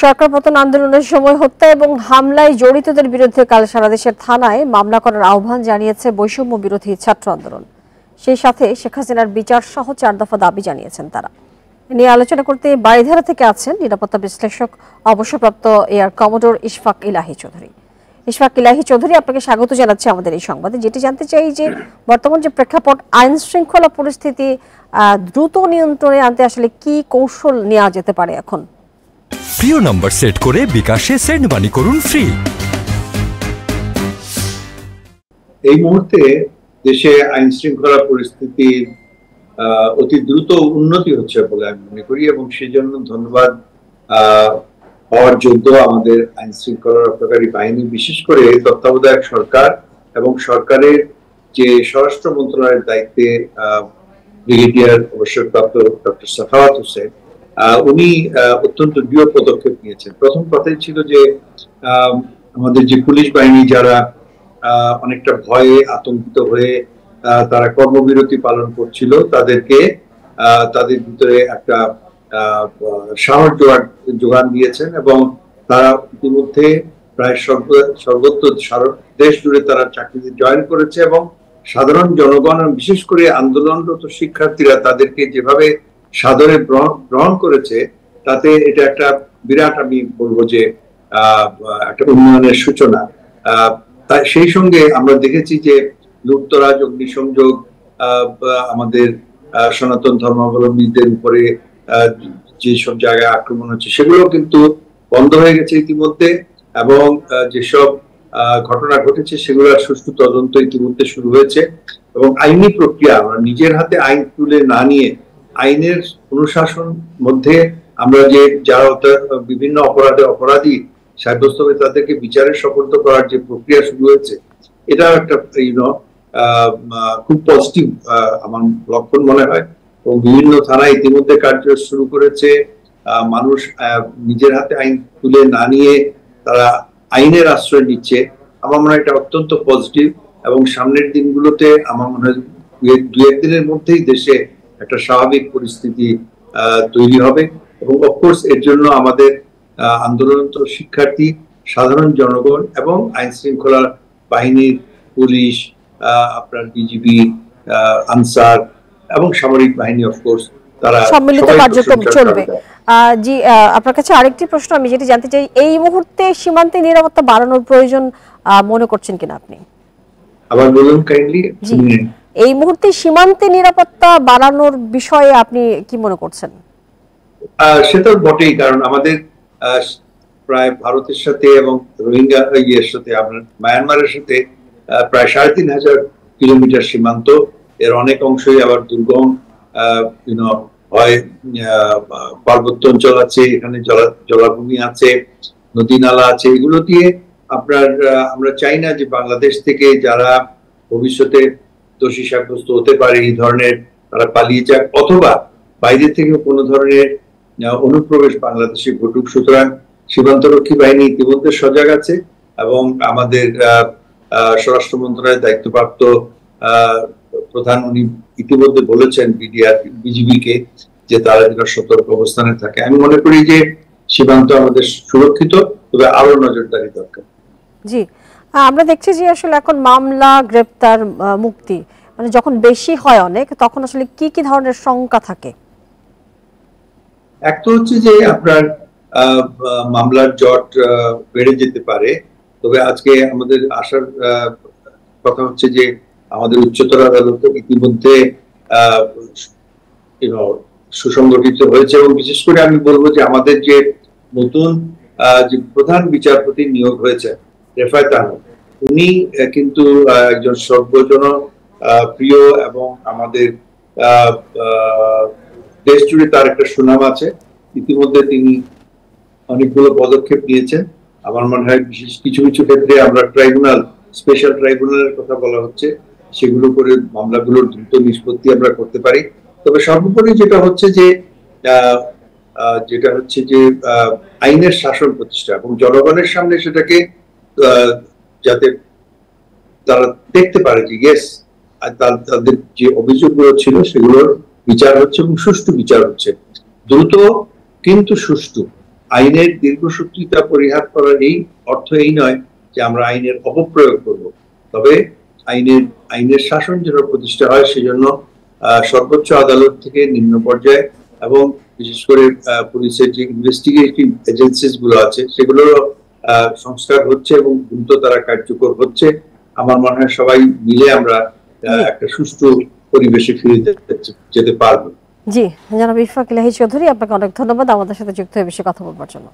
সরকার পতন আন্দোলনের সময় হত্যা এবং হামলায় জড়িতদের বিরুদ্ধে কাল সারা দেশের থানায় মামলা করার আহ্বান জানিয়েছে বৈষম্য বিরোধী ছাত্র আন্দোলন। সেই সাথে শেখ হাসিনার বিচার সহ 4 দফা দাবি জানিয়েছেন তারা। নিয়ে আলোচনা করতে বারিধারা থেকে আছেন নিরাপত্তা বিশ্লেষক অবসরপ্রাপ্ত এয়ার কমোডোর ইশফাক ইলাহি চৌধুরী। ইশফাক ইলাহি চৌধুরী, আপনাকে স্বাগত জানাচ্ছি আমাদের এই সংবাদে। যেটি জানতে চাই যে বর্তমান যে প্রেক্ষাপট, আইন শৃঙ্খলা পরিস্থিতি দ্রুত নিয়ন্ত্রণে আনতে আসলে কি কৌশল নেওয়া যেতে পারে এখন? প্রিয় নাম্বার সেট করে বিকাশে সেন্ড মানি করুন ফ্রি। এই মুহূর্তে দেশে আইন শৃঙ্খলা পরিস্থিতির অতি দ্রুত উন্নতি হচ্ছে বলে আমি মনে করি, এবং সেই জন্য ধন্যবাদ হওয়ার যোগ্য আমাদের আইন শৃঙ্খলা রক্ষাকারী বাহিনী, বিশেষ করে তত্ত্বাবধায়ক সরকার এবং সরকারের যে স্বরাষ্ট্র মন্ত্রণালয়ের দায়িত্বে ব্রিগেডিয়ার অবসরপ্রাপ্ত ডক্টর সাখাওয়াত হোসেন, উনি অত্যন্ত দৃঢ় পদক্ষেপ নিয়েছেন। প্রথম কথাই ছিল যে আমাদের যে পুলিশ বাহিনী যারা অনেকটা ভয়ে আতঙ্কিত হয়ে তারা কর্মবিরতি পালন করছিল, তাদেরকে তাদের ভিতরে একটা সাহস যোগান দিয়েছেন, এবং তারা ইতিমধ্যে প্রায় সর্বত্র দেশ জুড়ে তারা চাকরিতে জয়েন করেছে, এবং সাধারণ জনগণ বিশেষ করে আন্দোলনরত শিক্ষার্থীরা তাদেরকে যেভাবে সাদরে গ্রহণ করেছে, তাতে এটা একটা বিরাট, আমি বলবো যে একটা উন্নয়নের সূচনা। তাই সেই সঙ্গে আমরা দেখেছি যে লুটতরাজ, অগ্নিসংযোগ, আমাদের সনাতন ধর্মাবলম্বীদের উপরে যেসব জায়গায় আক্রমণ হচ্ছে সেগুলো কিন্তু বন্ধ হয়ে গেছে ইতিমধ্যে, এবং যেসব ঘটনা ঘটেছে সেগুলোর সুষ্ঠু তদন্ত ইতিমধ্যে শুরু হয়েছে, এবং আইনি প্রক্রিয়া আমরা নিজের হাতে আইন তুলে না নিয়ে আইনের অনুশাসন মধ্যে আমরা যে যারা বিভিন্ন অপরাধী সাব্যস্ত হবে তাদেরকে বিচারের সোপর্দ করার যে প্রক্রিয়া শুরু হয়েছে, এটা একটা খুব পজিটিভ আমার লক্ষণ মনে হয়। এবং বিভিন্ন থানায় ইতিমধ্যে কার্য শুরু করেছে, মানুষ নিজের হাতে আইন তুলে না নিয়ে তারা আইনের আশ্রয় নিচ্ছে। আমার মনে হয় এটা অত্যন্ত পজিটিভ, এবং সামনের দিনগুলোতে আমার মনে হয় 2-1 দিনের মধ্যেই দেশে একটা স্বাভাবিক পরিস্থিতি তৈরি হবে, এবং অফকোর্স এর জন্য আমাদের আন্দোলনরত শিক্ষার্থী, সাধারণ জনগণ এবং আইন শৃঙ্খলা বাহিনীর, পুলিশ, আপনার বিজিবি, আনসার এবং সামরিক বাহিনী অফকোর্স তারা সম্মিলিত কার্যক্রম চলবে। জি, আপনার কাছে আরেকটি প্রশ্ন আমি যেটি জানতে চাই, এই মুহূর্তে সীমান্তে নিরাপত্তা বাড়ানোর প্রয়োজন মনে করছেন কিনা আপনি? আবার বলুন কাইন্ডলি। এই মুহূর্তে সীমান্তে নিরাপত্তা বাড়ানোর বিষয়ে আপনি কি মনে করছেন? সেটা বটেই, কারণ আমাদের প্রায় ভারতের সাথে এবং রোহিঙ্গা ইয়ের সাথে, আপনার মায়ানমারের সাথে প্রায় 3500 কিলোমিটার সীমান্ত। এর অনেক অংশই আবার দুর্গম, হয় পার্বত্য অঞ্চল আছে, এখানে জলাভূমি আছে, নদী নালা আছে। এগুলো দিয়ে আমরা চাই না যে বাংলাদেশ থেকে যারা ভবিষ্যতে দোষী সাব্যস্ত হতে পারে এই ধরনের, তারা পালিয়ে যাক, অথবা বাইরে থেকে কোনো ধরনের অনুপ্রবেশ বাংলাদেশে ঘটুক। সুতরাং সীমান্তরক্ষী বাহিনী ইতিমধ্যে সজাগ আছে, এবং আমাদের স্বরাষ্ট্র মন্ত্রণালয়ের দায়িত্বপ্রাপ্ত প্রধান উনি ইতিমধ্যে বলেছেন বিজিবিকে যে তারা যেন সতর্ক অবস্থানে থাকে। আমি মনে করি যে সীমান্ত আমাদের সুরক্ষিত, তবে আরো নজরদারি দরকার। জি, আমরা দেখছি যে আসলে এখন মামলা, গ্রেপ্তার, মুক্তি মানে যখন বেশি হয় অনেক, তখন আসলে কি কি ধরনের শঙ্কা থাকে? এক তো হচ্ছে যে আপনার মামলার জট বেড়ে যেতে পারে, তবে আজকে আমাদের আসার কথা হচ্ছে যে আমাদের উচ্চতর আদালত ইতিমধ্যে সুসংগঠিত হয়েছে, এবং বিশেষ করে আমি বলবো যে আমাদের যে নতুন যে প্রধান বিচারপতি নিয়োগ হয়েছে রেফায়েত আহমেদ, উনি কিন্তু একজন সর্বজন প্রিয়, এবং আমাদের দেশ জুড়ে তার একটা সুনাম আছে। ইতিমধ্যে তিনি অনেকগুলো পদক্ষেপ নিয়েছেন। আমার মনে হয় বিশেষ কিছু কিছু ক্ষেত্রে আমরা ট্রাইব্যুনাল, স্পেশাল ট্রাইব্যুনালের কথা বলা হচ্ছে, সেগুলো করে মামলাগুলোর দ্রুত নিষ্পত্তি আমরা করতে পারি। তবে সর্বোপরি যেটা হচ্ছে যে আইনের শাসন প্রতিষ্ঠা, এবং জনগণের সামনে সেটাকে যাতে তারা দেখতে পারে যে ইয়েস তাদের যে অভিযোগগুলো ছিল সেগুলোর বিচার হচ্ছে, এবং সুষ্ঠু বিচার হচ্ছে, দ্রুত কিন্তু সুষ্ঠু। আইনের দীর্ঘসূত্রিতা পরিহার করার এই অর্থ এই নয় যে আমরা আইনের অপপ্রয়োগ করব, তবে আইনের শাসন যেন প্রতিষ্ঠা হয় সেজন্য সর্বোচ্চ আদালত থেকে নিম্ন পর্যায়ে এবং বিশেষ করে পুলিশের যে ইনভেস্টিগেটিভ এজেন্সিস গুলো আছে সেগুলোর সংস্কার হচ্ছে এবং দ্রুত তারা কার্যকর হচ্ছে। আমার মনে হয় সবাই মিলে আমরা একটা সুষ্ঠু পরিবেশে ফিরে যেতে পারবো। জি, জনাব ইশফাক ইলাহি চৌধুরী, আপনাকে অনেক ধন্যবাদ আমাদের সাথে যুক্ত হয়ে বিষয়ে কথা বলবার জন্য।